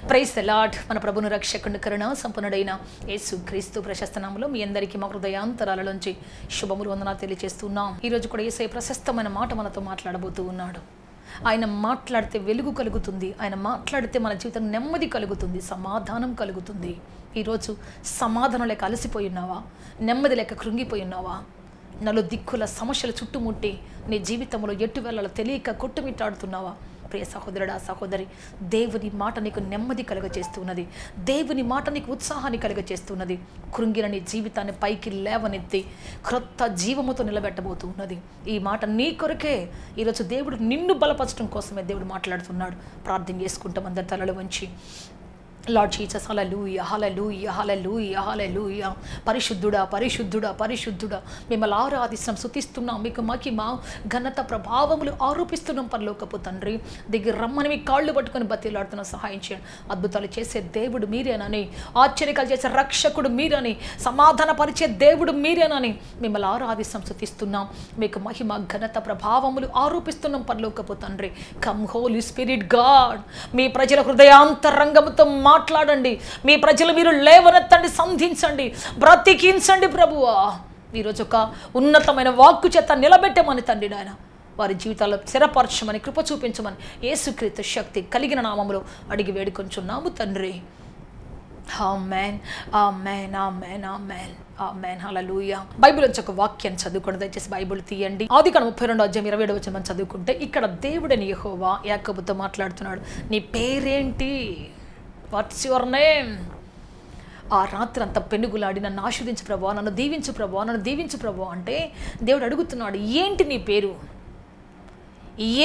Praise the lord. మన ప్రభువును రక్షకుని కరుణ సంపన్నుడైన యేసు క్రీస్తు ప్రశస్త నామములో మీ అందరికీ మా హృదయాంతరాలలోంచి శుభములు వందనాలు తెలియజేస్తున్నాం. ఈరోజు కూడా యేసయ్య ప్రశస్తమైన మాట మనతో మాట్లాడబోతూ ఉన్నాడు. ఆయన మాట్లాడితే వెలుగు కలుగుతుంది. ఆయన మాట్లాడితే మన జీవితం నెమ్మది కలుగుతుంది, సమాధానం కలుగుతుంది. ఈరోజు సమాధానం లేక అలసిపోయి ఉన్నావా? నెమ్మది లేక కృంగిపోయి ఉన్నావా? నలుదిక్కుల సమస్యలు చుట్టుముట్టి నీ జీవితంలో ఎటు వెళ్ళాలో తెలియక కొట్టుమిట్టాడుతున్నావా? ప్రియ సహోదరుడా, సహోదరి, దేవుని మాట నీకు నెమ్మది కలుగజేస్తున్నది. దేవుని మాట నీకు ఉత్సాహాన్ని కలుగజేస్తున్నది. కృంగిన నీ జీవితాన్ని పైకి లేవనెత్తి క్రొత్త జీవముతో నిలబెట్టబోతూ ఉన్నది. ఈ మాట నీ కొరకే. ఈరోజు దేవుడు నిన్ను బలపరచడం కోసమే దేవుడు మాట్లాడుతున్నాడు. ప్రార్థన చేసుకుంటాం అందరి తలలు వంచి. Lord Jesus, hallelujah, hallelujah, hallelujah, హల్లెలూయా. పరిశుద్ధుడా, పరిశుద్ధుడా, పరిశుద్ధుడా, మిమ్మల్ని ఆరాధిస్తున్నాం, స్తుతిస్తున్నాం. మీకు మహిమ ఘనత ప్రభావములు ఆరోపిస్తున్నాం. పరలోకపు తండ్రి దగ్గర రమ్మని మీ కాళ్ళు పట్టుకొని బతిలాడుతున్న సహాయం చేయండి. అద్భుతాలు చేసే దేవుడు మీరేనని, ఆశ్చర్యకాలు చేసే రక్షకుడు మీరని, సమాధాన పరిచే దేవుడు మీరేనని మిమ్మల్ని ఆరాధిస్తాం, స్తుతిస్తున్నాం. మీకు మహిమ ఘనత ప్రభావములు ఆరోపిస్తున్నాం. పరలోకపు తండ్రి, కమ్ హోలీ స్పిరిట్ గాడ్. మీ ప్రజల హృదయాంతరంగముతో మాట్లాడండి. మీ ప్రజలు మీరు లేవనెత్తండి, సంధించండి, బ్రతికించండి ప్రభువా. ఈరోజు ఒక ఉన్నతమైన వాక్కు చేత నిలబెట్టమని తండ్రి నాయన వారి జీవితాల్లో స్థిరపరచమని, కృప చూపించమని యేసుక్రీస్తు శక్తి కలిగిన నామములో అడిగి వేడుకొంచున్నాము తండ్రి. ఆమేన్, ఆమేన్, ఆమేన్, ఆమేన్, ఆమేన్, హల్లెలూయా. బైబిల్ నుంచి ఒక వాక్యం చదువుకోండి. దయచేసి బైబిల్ తీయండి. ఆదికాండం 32:27 మనం చదువుకుంటే ఇక్కడ దేవుడైన యెహోవా యాకోబుతో మాట్లాడుతున్నాడు. నీ పేరేంటి? What's your name? ఆ రాత్రి అంతా పెనుగులాడి నన్ను ఆశీర్వదించు ప్రభువా, నన్ను దీవించు ప్రభువా, నన్ను దీవించు ప్రభువా అంటే దేవుడు అడుగుతున్నాడు, ఏంటి నీ పేరు?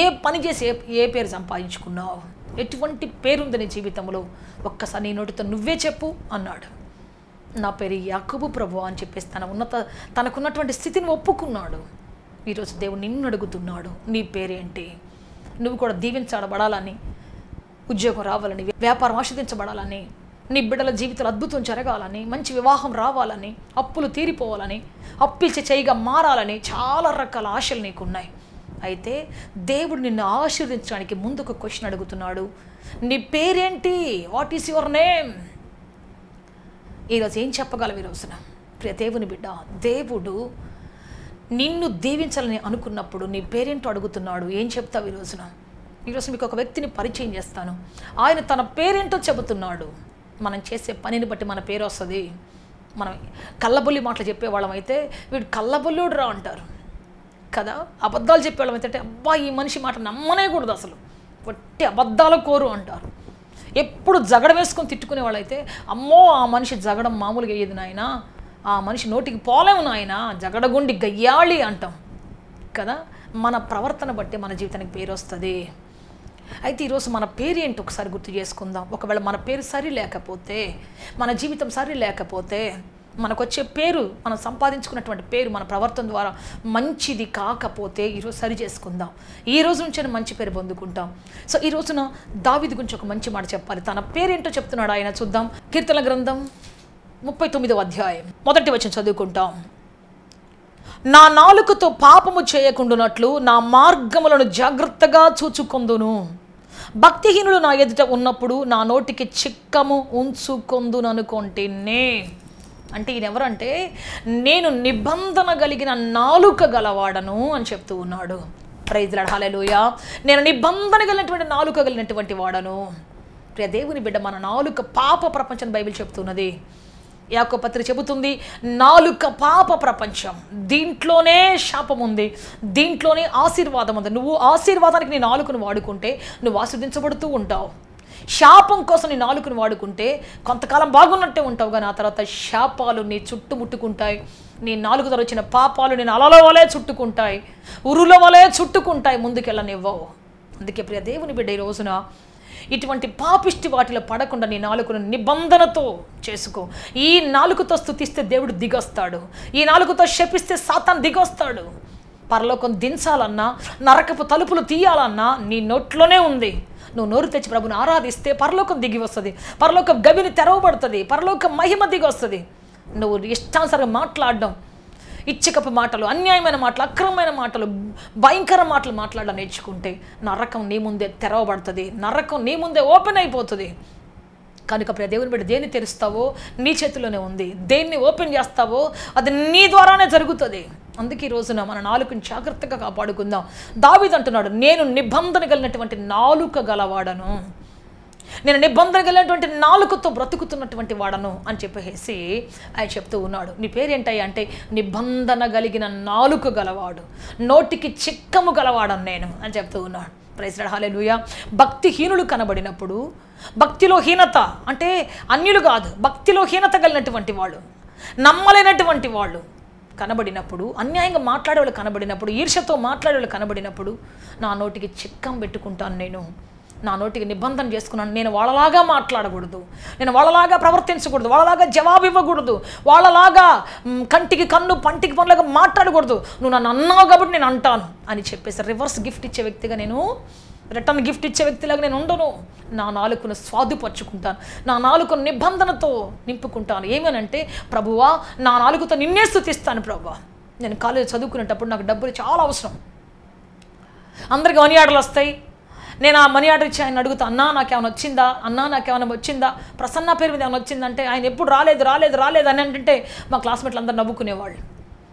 ఏ పని చేసి ఏ పేరు సంపాదించుకున్నావు? ఎటువంటి పేరుంది నీ జీవితంలో? ఒక్కసారి నీ నోటితో నువ్వే చెప్పు అన్నాడు. నా పేరు యాకోబు ప్రభువా అని చెప్పేసి తనకున్నటువంటి స్థితిని ఒప్పుకున్నాడు. ఈరోజు దేవుడు నిన్ను అడుగుతున్నాడు, నీ పేరేంటి? నువ్వు కూడా దీవించబడాలని, ఉద్యోగం రావాలని, వ్యాపారం ఆస్వాదించబడాలని, నీ బిడ్డల జీవితాలు అద్భుతం జరగాలని, మంచి వివాహం రావాలని, అప్పులు తీరిపోవాలని, అప్పిల్చి చేయిగా మారాలని చాలా రకాల ఆశలు నీకున్నాయి. అయితే దేవుడు నిన్ను ఆశీర్వదించడానికి ముందు ఒక క్వశ్చన్ అడుగుతున్నాడు, నీ పేరేంటి? What is your name? ఈరోజు ఏం చెప్పగలవు? ఈ రోజున ప్రియ దేవుని బిడ్డ, దేవుడు నిన్ను దీవించాలని అనుకున్నప్పుడు నీ పేరేంటో అడుగుతున్నాడు. ఏం చెప్తావు ఈ రోజున? ఈరోజు మీకు ఒక వ్యక్తిని పరిచయం చేస్తాను. ఆయన తన పేరేంటో చెబుతున్నాడు. మనం చేసే పనిని బట్టి మన పేరు వస్తుంది. మనం కళ్ళబొల్లి మాటలు చెప్పేవాళ్ళం అయితే వీడు కళ్ళబొల్లుడు రా అంటారు కదా. అబద్ధాలు చెప్పేవాళ్ళం అయితే అబ్బా ఈ మనిషి మాట నమ్మనే కూడదు, అసలు ఒట్టి అబద్ధాల కోరు అంటారు. ఎప్పుడు జగడం వేసుకొని తిట్టుకునే వాళ్ళైతే అమ్మో ఆ మనిషి జగడం మామూలుగా అయ్యేది నాయన, ఆ మనిషి నోటికి పోలేము నాయన, జగడగుండి గయ్యాళి అంటాం కదా. మన ప్రవర్తన బట్టి మన జీవితానికి పేరు వస్తుంది. అయితే ఈరోజు మన పేరు ఏంటి ఒకసారి గుర్తు చేసుకుందాం. ఒకవేళ మన పేరు సరి లేకపోతే, మన జీవితం సరి లేకపోతే, మనకు వచ్చే పేరు, మనం సంపాదించుకున్నటువంటి పేరు మన ప్రవర్తన ద్వారా మంచిది కాకపోతే ఈరోజు సరి చేసుకుందాం. ఈ రోజు నుంచి మంచి పేరు పొందుకుంటాం. సో ఈ రోజున దావీదు గురించి ఒక మంచి మాట చెప్పాలి. తన పేరేంటో చెప్తున్నాడు ఆయన. చూద్దాం. కీర్తనల గ్రంథం 39వ అధ్యాయం 1వ వచనం చదువుకుంటాం. నా నాలుకతో పాపము చేయకుండునట్లు నా మార్గములను జాగ్రత్తగా చూచుకొందును. భక్తిహీనులు నా ఎదుట ఉన్నప్పుడు నా నోటికి చిక్కము ఉంచుకొందును అనుకుంటేనే. అంటే ఈయన ఎవరంటే, నేను నిబంధన కలిగిన నాలుక గలవాడను అని చెప్తూ ఉన్నాడు. ప్రైజ్ ది లార్డ్, హల్లెలూయా. నేను నిబంధన కలిగినటువంటి నాలుక కలిగినటువంటి వాడను. ప్రియ దేవుని బిడ్డ, మన నాలుక పాప ప్రపంచం బైబిల్ చెప్తున్నది. యాకోబు పత్రిక చెబుతుంది, నాలుక పాప ప్రపంచం, దీంట్లోనే శాపం ఉంది, దీంట్లోనే ఆశీర్వాదం ఉంది. నువ్వు ఆశీర్వాదానికి నీ నాలుకను వాడుకుంటే నువ్వు ఆశీర్వదించబడుతూ ఉంటావు. శాపం కోసం నీ నాలుకను వాడుకుంటే కొంతకాలం బాగున్నట్టే ఉంటావు, కానీ ఆ తర్వాత శాపాలు నీ చుట్టుముట్టుకుంటాయి. నీ నాలుగు ద్వారా వచ్చిన పాపాలు నేను అలల వలె చుట్టుకుంటాయి, ఉరుల వలె చుట్టుకుంటాయి, ముందుకెళ్ళనివ్వవు. అందుకే ప్రియ దేవుని బిడ్డ, ఈ రోజున ఇటువంటి పాపిష్టి వాటిలో పడకుండా నీ నాలుకను నిబంధనతో చేసుకో. ఈ నాలుకతో స్తుతిస్తే దేవుడు దిగొస్తాడు, ఈ నాలుకతో శపిస్తే సాతాను దిగొస్తాడు. పరలోకం దించాలన్నా, నరకపు తలుపులు తీయాలన్నా నీ నోట్లోనే ఉంది. నువ్వు నోరు తెచ్చి ప్రభుని ఆరాధిస్తే పరలోకం దిగి వస్తుంది, పరలోకం గవిని తెరవబడుతుంది, పరలోకం మహిమ దిగి వస్తుంది. నువ్వు ఇష్టానుసారంగా మాట్లాడడం, ఇచ్చకపు మాటలు, అన్యాయమైన మాటలు, అక్రమమైన మాటలు, భయంకర మాటలు మాట్లాడడం నేర్చుకుంటే నరకం నీ ముందే తెరవబడుతుంది, నరకం నీ ముందే ఓపెన్ అయిపోతుంది. కనుక ప్రియ దేవుని బిడ్డ దేన్ని తెరుస్తావో నీ చేతిలోనే ఉంది, దేన్ని ఓపెన్ చేస్తావో అది నీ ద్వారానే జరుగుతుంది. అందుకే ఈ రోజున మన నాలుకను జాగ్రత్తగా కాపాడుకుందాం. దావీదు అంటున్నాడు, నేను నిబంధన కలిగినటువంటి నాలుక గలవాడను, నేను నిబంధన కలిగినటువంటి నాలుకతో బ్రతుకుతున్నటువంటి వాడను అని చెప్పేసి ఆయన చెప్తూ ఉన్నాడు. నీ పేరేంటయ్యా అంటే నిబంధన కలిగిన నాలుక గలవాడు, నోటికి చిక్కము గలవాడను నేను అని చెప్తూ ఉన్నాడు. ప్రైజ్ లార్డ్, హల్లెలూయా. భక్తిహీనులు కనబడినప్పుడు, భక్తిలో హీనత అంటే అన్యులు కాదు, భక్తిలో హీనత కలిగినటువంటి వాళ్ళు, నమ్మలేనటువంటి వాళ్ళు కనబడినప్పుడు, అన్యాయంగా మాట్లాడేవాళ్ళు కనబడినప్పుడు, ఈర్ష్యతో మాట్లాడేవాళ్ళు కనబడినప్పుడు నా నోటికి చిక్కం పెట్టుకుంటాను, నేను నా నోటికి నిబంధన చేసుకున్నాను. నేను వాళ్ళలాగా మాట్లాడకూడదు, నేను వాళ్ళలాగా ప్రవర్తించకూడదు, వాళ్ళలాగా జవాబు ఇవ్వకూడదు, వాళ్ళలాగా కంటికి కన్ను పంటికి పనులాగా మాట్లాడకూడదు. నువ్వు నన్ను అన్నావు కాబట్టి నేను అంటాను అని చెప్పేసి రివర్స్ గిఫ్ట్ ఇచ్చే వ్యక్తిగా నేను, రిటర్న్ గిఫ్ట్ ఇచ్చే వ్యక్తిలాగా నేను ఉండను. నా నాలుకను స్వాధుపరుచుకుంటాను, నా నాలుకను నిబంధనతో నింపుకుంటాను. ఏమనంటే, ప్రభువా నా నాలుకతో నిన్నే స్తుతిస్తాను ప్రభువా. నేను కాలేజీ చదువుకునేటప్పుడు నాకు డబ్బులు చాలా అవసరం, అందరికీ మనీ ఆర్డర్లు వస్తాయి. నేను ఆ మనీ ఆర్డర్ ఇచ్చి ఆయన అడుగుతా, అన్నా నాకేమైనా వచ్చిందా, అన్నా నాకేమైనా వచ్చిందా, ప్రసన్న పేరు మీద ఏమైనా వచ్చిందంటే ఆయన ఎప్పుడు రాలేదు రాలేదు రాలేదు అని అంటే మా క్లాస్మేట్లు అందరు నవ్వుకునేవాళ్ళు.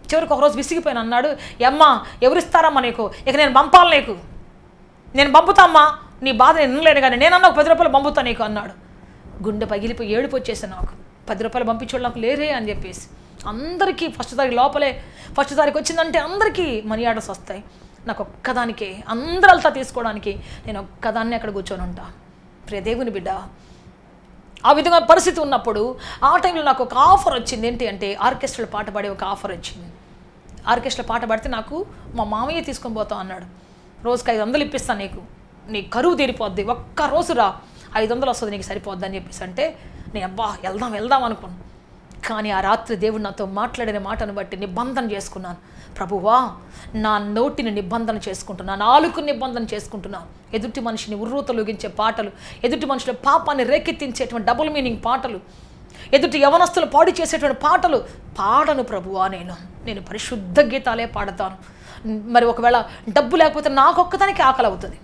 చివరికి ఒకరోజు విసిగిపోయిన అన్నాడు, అమ్మా ఎవరిస్తారమ్మా నీకు, ఇక నేను పంపాలి, నీకు నేను పంపుతామ్మా, నీ బాధ నేను వినలేను కానీ నేనన్నా ఒక 10 రూపాయలు పంపుతా నీకు అన్నాడు. గుండె పగిలిపోయి ఏడుపు వచ్చేసి నాకు, 10 రూపాయలు పంపించేవాళ్ళు నాకు లేరే అని చెప్పేసి. అందరికీ ఫస్ట్ తారీఖు లోపలే, ఫస్ట్ తారీఖు వచ్చిందంటే అందరికీ మనీ ఆర్డర్స్ వస్తాయి, నాకు ఒక్కదానికే అందరల్తా తీసుకోవడానికి నేను ఒక్కదాన్ని అక్కడ కూర్చొని ఉంటా. ప్రియ దేవుని బిడ్డ, ఆ విధంగా పరిస్థితి ఉన్నప్పుడు ఆ టైంలో నాకు ఒక ఆఫర్ వచ్చింది. ఏంటి అంటే ఆర్కెస్ట్రాలో పాట పాడే ఒక ఆఫర్ వచ్చింది. ఆర్కెస్ట్రా పాట పాడితే నాకు మా మామయ్య తీసుకొని పోతాం అన్నాడు. రోజుకి 500 ఇప్పిస్తాను నీకు, నీ కరువు తీరిపోద్ది, ఒక్క రోజు రా 500 వస్తుంది నీకు సరిపోద్ది అని చెప్పేసి అంటే నేను అబ్బా వెళ్దాం అనుకున్నాను. కానీ ఆ రాత్రి దేవుడు నాతో మాట్లాడిన మాటను బట్టి నిబంధన చేసుకున్నాను. ప్రభువా నా నోటిని నిబంధన చేసుకుంటున్నాను, నాలుకను నిబంధన చేసుకుంటున్నాను. ఎదుటి మనిషిని ఉర్రూతలుగించే పాటలు, ఎదుటి మనుషుల పాపాన్ని రేకెత్తించేటువంటి డబుల్ మీనింగ్ పాటలు, ఎదుటి యవనస్తులు పాడు చేసేటువంటి పాటలు పాడను ప్రభువా. నేను పరిశుద్ధ గీతాలే పాడతాను. మరి ఒకవేళ డబ్బు లేకపోతే నాకొక్కదానికి ఆకలి అవుతుంది,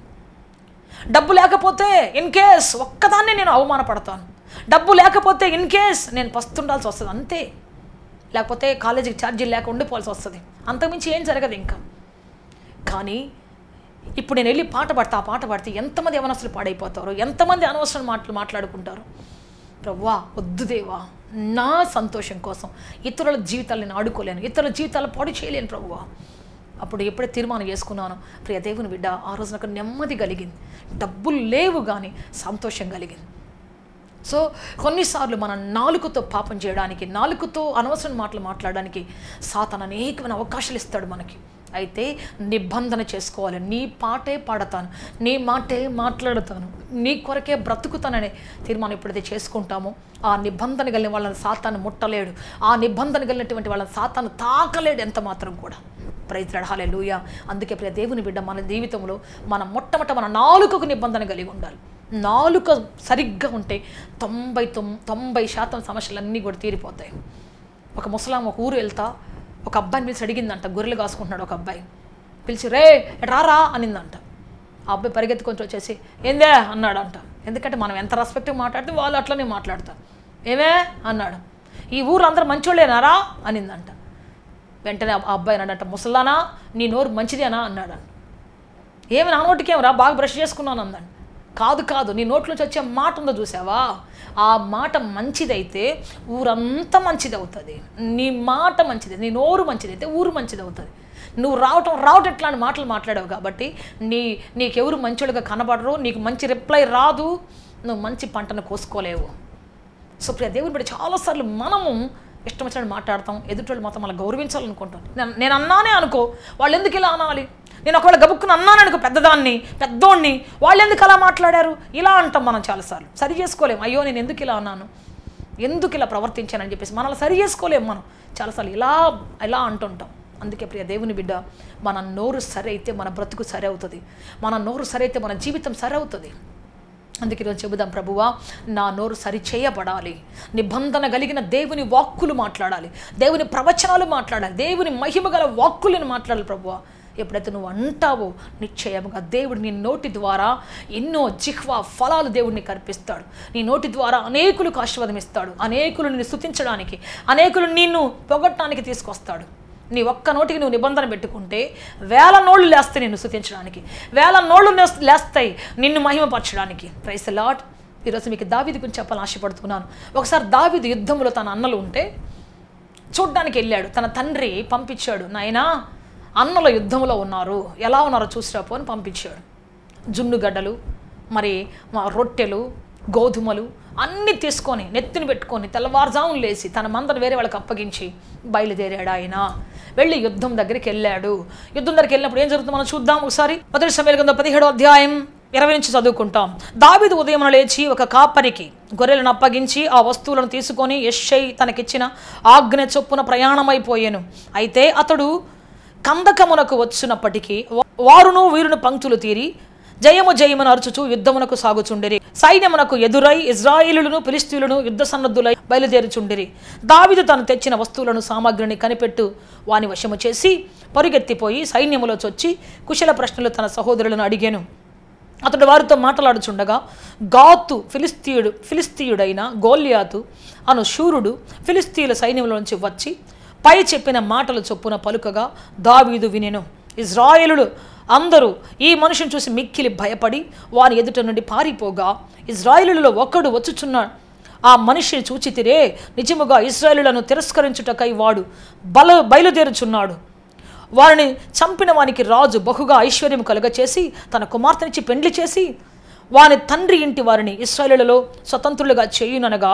డబ్బు లేకపోతే ఇన్ కేస్ ఒక్కదాన్ని నేను అవమానపడతాను, డబ్బు లేకపోతే ఇన్ కేస్ నేను పస్తుండాల్సి వస్తుంది అంతే, లేకపోతే కాలేజీకి ఛార్జీలు లేక ఉండిపోవాల్సి వస్తుంది, అంతకుమించి ఏం జరగదు ఇంకా. కానీ ఇప్పుడు నేను వెళ్ళి పాట పాడితే ఎంతమంది యవనస్తులు పాడైపోతారో, ఎంతమంది అనవసరం మాట్లాడుకుంటారు. ప్రభువా వద్దు దేవా, నా సంతోషం కోసం ఇతరుల జీవితాలు నేను ఆడుకోలేను, ఇతరుల జీవితాలు పాడు చేయలేను ప్రభువా. అప్పుడు ఎప్పుడే తీర్మానం చేసుకున్నాను, ప్రియ దేవుని బిడ్డ, ఆ రోజు నాకు నెమ్మది కలిగింది, డబ్బులు లేవు కానీ సంతోషం కలిగింది. సో కొన్నిసార్లు మన నాలుకతో పాపం చేయడానికి, నాలుకతో అనవసరం మాటలు మాట్లాడడానికి సాతాను అనేకమైన అవకాశాలు ఇస్తాడు మనకి. అయితే నిబంధన చేసుకోవాలి, నీ పాటే పాడతాను, నీ మాటే మాట్లాడతాను, నీ కొరకే బ్రతుకుతాననే తీర్మానం ఎప్పుడైతే చేసుకుంటామో ఆ నిబంధన కలిగిన వాళ్ళని సాతాను ముట్టలేడు, ఆ నిబంధన కలిగినటువంటి వాళ్ళని సాతాను తాకలేడు ఎంత మాత్రం కూడా. Praise lord, hallelujah. అందుకే ప్రియ దేవుని బిడ్డ, మన జీవితంలో మన మొట్టమొదట మన నాలుకకు నిబంధన కలిగి ఉండాలి. నాలుక సరిగ్గా ఉంటే 90% సమస్యలన్నీ కూడా తీరిపోతాయి. ఒక ముసలాం ఒక ఊరు వెళ్తా ఒక అబ్బాయిని పిలిచి అడిగిందంట, గొర్రెలు కాసుకుంటున్నాడు ఒక అబ్బాయి, పిలిచి రే రారా అనిందంట. ఆ అబ్బాయి పరిగెత్తుకొని వచ్చేసి ఏందే అన్నాడంట. ఎందుకంటే మనం ఎంత రెస్పెక్ట్గా మాట్లాడితే వాళ్ళు అట్లనే మాట్లాడతారు. ఏమే అన్నాడు. ఈ ఊరు అందరూ మంచోళ్ళేనారా అనిందంట. వెంటనే ఆ అబ్బాయి అన్నాడంట, ముసలానా నీ నోరు మంచిదేనా అన్నాడు. ఏమి నా నోటికి ఏమరా, బాగా బ్రష్ చేసుకున్నాను అందండి. కాదు నీ నోట్లోంచి వచ్చే మాట ఉందో చూసావా, ఆ మాట మంచిదైతే ఊరంతా మంచిది అవుతుంది. నీ మాట మంచిది, నీ నోరు మంచిదైతే ఊరు మంచిది అవుతుంది. నువ్వు రావటం ఎట్లాంటి మాటలు మాట్లాడావు కాబట్టి నీకెవరు మంచోళ్ళుగా కనబడరు, నీకు మంచి రిప్లై రాదు, నువ్వు మంచి పంటను కోసుకోలేవు. సో ప్రియ దేవుని బట్టి చాలాసార్లు మనము ఇష్టం వచ్చినట్టు మాట్లాడతాం, ఎదుటి మొత్తం మళ్ళీ గౌరవించాలనుకుంటాం. నేను అన్నానే అనుకో, వాళ్ళు ఎందుకు ఇలా అనాలి, నేను ఒకవేళ గబుక్కుని అన్నాను అనుకో పెద్దోడిని, వాళ్ళు ఎందుకు అలా మాట్లాడారు ఇలా అంటాం మనం చాలాసార్లు. సరి చేసుకోలేము, అయ్యో నేను ఎందుకు ఇలా అన్నాను, ఎందుకు ఇలా ప్రవర్తించానని చెప్పేసి మనల్ని సరి చేసుకోలేము మనం చాలాసార్లు ఇలా అంటుంటాం. అందుకే ప్రియ దేవుని బిడ్డ, మన నోరు సరి అయితే మన బ్రతుకు సరి అవుతుంది, మన నోరు సరి అయితే మన జీవితం సరి అవుతుంది. అందుకే ఈరోజు చెబుదాం, ప్రభువా నా నోరు సరి చేయబడాలి, నిబంధన కలిగిన దేవుని వాక్కులు మాట్లాడాలి, దేవుని ప్రవచనాలు మాట్లాడాలి, దేవుని మహిమ గల వాక్కులను మాట్లాడాలి ప్రభువా. ఎప్పుడైతే నువ్వు అంటావో నిశ్చయముగా దేవుడు నీ నోటి ద్వారా ఎన్నో జిహ్వా ఫలాలు దేవుడిని కల్పిస్తాడు. నీ నోటి ద్వారా అనేకులకు ఆశీర్వాదం ఇస్తాడు, అనేకులు నిన్ను స్తుతించడానికి, అనేకులు నిన్ను పొగట్టడానికి తీసుకొస్తాడు. నీ ఒక్క నోటికి నువ్వు నిబంధన పెట్టుకుంటే వేల నోళ్ళు లేస్తాయి నిన్ను స్తుతించడానికి, వేల నోళ్ళు లేస్తాయి నిన్ను మహిమపరచడానికి. Praise the lord. ఈరోజు మీకు దావీదు గురించి చెప్పాలని ఆశపడుతున్నాను. ఒకసారి దావీదు యుద్ధంలో తన అన్నలు ఉంటే చూడ్డానికి వెళ్ళాడు. తన తండ్రి పంపించాడు, నాయనా అన్నల యుద్ధంలో ఉన్నారు, ఎలా ఉన్నారో చూసిరాపో అని పంపించాడు. జున్నుగడ్డలు, మరి రొట్టెలు, గోధుమలు అన్నీ తీసుకొని నెత్తిని పెట్టుకొని తెల్లవారుజామున లేచి తన మందను వేరే వాళ్ళకి అప్పగించి బయలుదేరాడు. ఆయన వెళ్ళి యుద్ధం దగ్గరికి వెళ్ళాడు. యుద్ధం దగ్గరికి వెళ్ళినప్పుడు ఏం జరుగుతుందో మనం చూద్దాం ఒకసారి. 1 సమూయేలు గ్రంథం 17వ అధ్యాయం 20 నుంచి చదువుకుంటాం. దావీదు ఉదయం లేచి ఒక కాపరికి గొర్రెలను అప్పగించి ఆ వస్తువులను తీసుకొని యెష్షై తనకిచ్చిన ఆజ్ఞ చొప్పున ప్రయాణమైపోయాను. అయితే అతడు కందకమునకు వచ్చినప్పటికీ వారును వీరును పంక్తులు తీరి జయము జయమును అరుచుచు యుద్ధమునకు సాగుచుండిరి. సైన్యమునకు ఎదురై ఇజ్రాయేలులను ఫిలిష్తీయులను యుద్ధ సన్నద్ధులై బయలుదేరుచుండిరి. దావీదు తను తెచ్చిన వస్తువులను సామాగ్రిని కనిపెట్టు వాని వశము చేసి పరుగెత్తిపోయి సైన్యములో చొచ్చి కుశల ప్రశ్నలు తన సహోదరులను అడిగాను. అతడు వారితో మాట్లాడుచుండగా గాతు ఫిలిస్తీయుడైన గోల్యాతు అను శూరుడు ఫిలిస్తీయుల సైన్యంలోంచి వచ్చి పై చెప్పిన మాటలు చొప్పున పలుకగా దావీదు వినెను. ఇజ్రాయేలులు అందరూ ఈ మనుషుని చూసి మిక్కిలి భయపడి వాని ఎదుట నుండి పారిపోగా ఇజ్రాయేలులలో ఒకడు వచ్చుచున్న ఆ మనిషిని చూచితిరే, నిజముగా ఇజ్రాయేలులను తిరస్కరించుటకై వాడు బయలుదేరుచున్నాడు. వారిని చంపిన వానికి రాజు బహుగా ఐశ్వర్యం కలుగచేసి తన కుమార్తెనిచ్చి పెండ్లి చేసి వాని తండ్రి ఇంటి వారిని ఇశ్రాయేలులలో స్వతంత్రులుగా చేయుననగా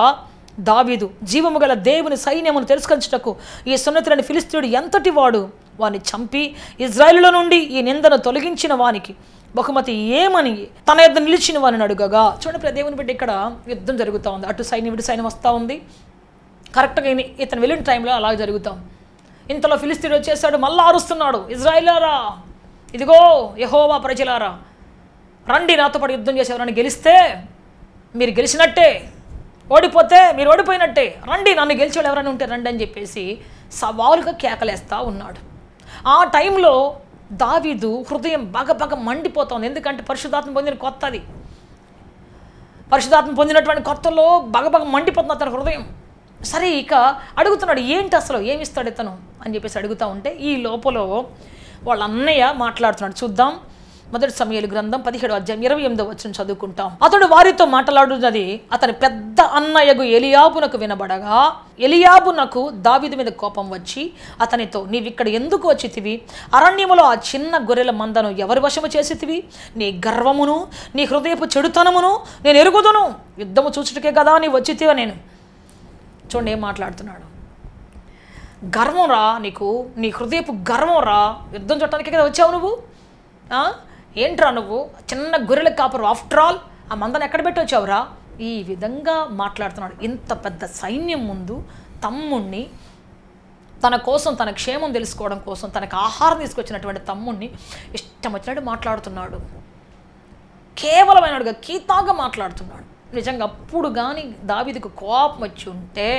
దావీదు జీవము గల దేవుని సైన్యమును తిరస్కరించుటకు ఈ సున్నతులని ఫిలిస్తీయుడు ఎంతటి వాడు, వాని చంపి ఇజ్రాయేలులో నుండి ఈ నిందను తొలగించిన వానికి బహుమతి ఏమని తన యొద్ద నిలిచిన వారిని అడుగగా. చూడండి దేవుని బిడ్డ, ఇక్కడ యుద్ధం జరుగుతూ ఉంది. అటు సైన్యం ఇటు సైన్యం వస్తూ ఉంది. కరెక్ట్గా ఇతను వెళ్ళిన టైంలో అలా జరుగుతాం. ఇంతలో ఫిలిస్తీయుడు వచ్చేసాడు, మళ్ళా అరుస్తున్నాడు, ఇజ్రాయేలారా, ఇదిగో యెహోవా ప్రజలారా, రండి నాతో పాటు యుద్ధం చేసి ఎవరైనా గెలిస్తే మీరు గెలిచినట్టే, ఓడిపోతే మీరు ఓడిపోయినట్టే, రండి నన్ను గెలిచేవాళ్ళు ఎవరైనా ఉంటే రండి అని చెప్పేసి సవాలుగా కేకలేస్తూ ఉన్నాడు. ఆ టైంలో దావీదు హృదయం బాగా మండిపోతుంది. ఎందుకంటే పరిశుద్ధాత్మ పొందిన కొత్తది, పరిశుద్ధాత్మ పొందినటువంటి కొత్తలో బాగా మండిపోతుంది అతని హృదయం. సరే ఇక అడుగుతున్నాడు, ఏంటి అసలు ఏమిస్తాడు ఇతను అని చెప్పేసి అడుగుతూ ఉంటే ఈ లోపల వాళ్ళ అన్నయ్య మాట్లాడుతున్నాడు. చూద్దాం. 1 సమూయేలు గ్రంథం 17వ అధ్యాయం 28వ వచనం చదువుకుంటాం. అతడు వారితో మాట్లాడుతున్నది అతని పెద్ద అన్నయ్యగు ఎలియాబునకు వినబడగా ఎలియాబునకు దావీదు మీద కోపం వచ్చి అతనితో, నీవిక్కడ ఎందుకు వచ్చితివి? అరణ్యములో ఆ చిన్న గొర్రెల మందను ఎవరి వశము చేసితివి? నీ గర్వమును నీ హృదయపు చెడుతనమును నేను ఎరుగుదును. యుద్ధము చూచుటకే కదా నీ వచ్చితివా? నేను చూడండి ఏం మాట్లాడుతున్నాడు. గర్వం రా నీకు, నీ హృదయపు గర్వం రా, యుద్ధం చూడటానికే కదా వచ్చావు నువ్వు, ఏంట్రా నువ్వు చిన్న గొర్రెల కాపరు, ఆఫ్టర్ ఆల్ ఆ మందను ఎక్కడ పెట్టి వచ్చావురా? ఈ విధంగా మాట్లాడుతున్నాడు. ఇంత పెద్ద సైన్యం ముందు తమ్ముణ్ణి, తన కోసం తన క్షేమం తెలుసుకోవడం కోసం తనకు ఆహారం తీసుకొచ్చినటువంటి తమ్ముణ్ణి ఇష్టం వచ్చినట్టు మాట్లాడుతున్నాడు. కేవలమైనడుగా కీతాగా మాట్లాడుతున్నాడు. నిజంగా అప్పుడు కానీ దావీదుకు కోపం వచ్చి ఉంటే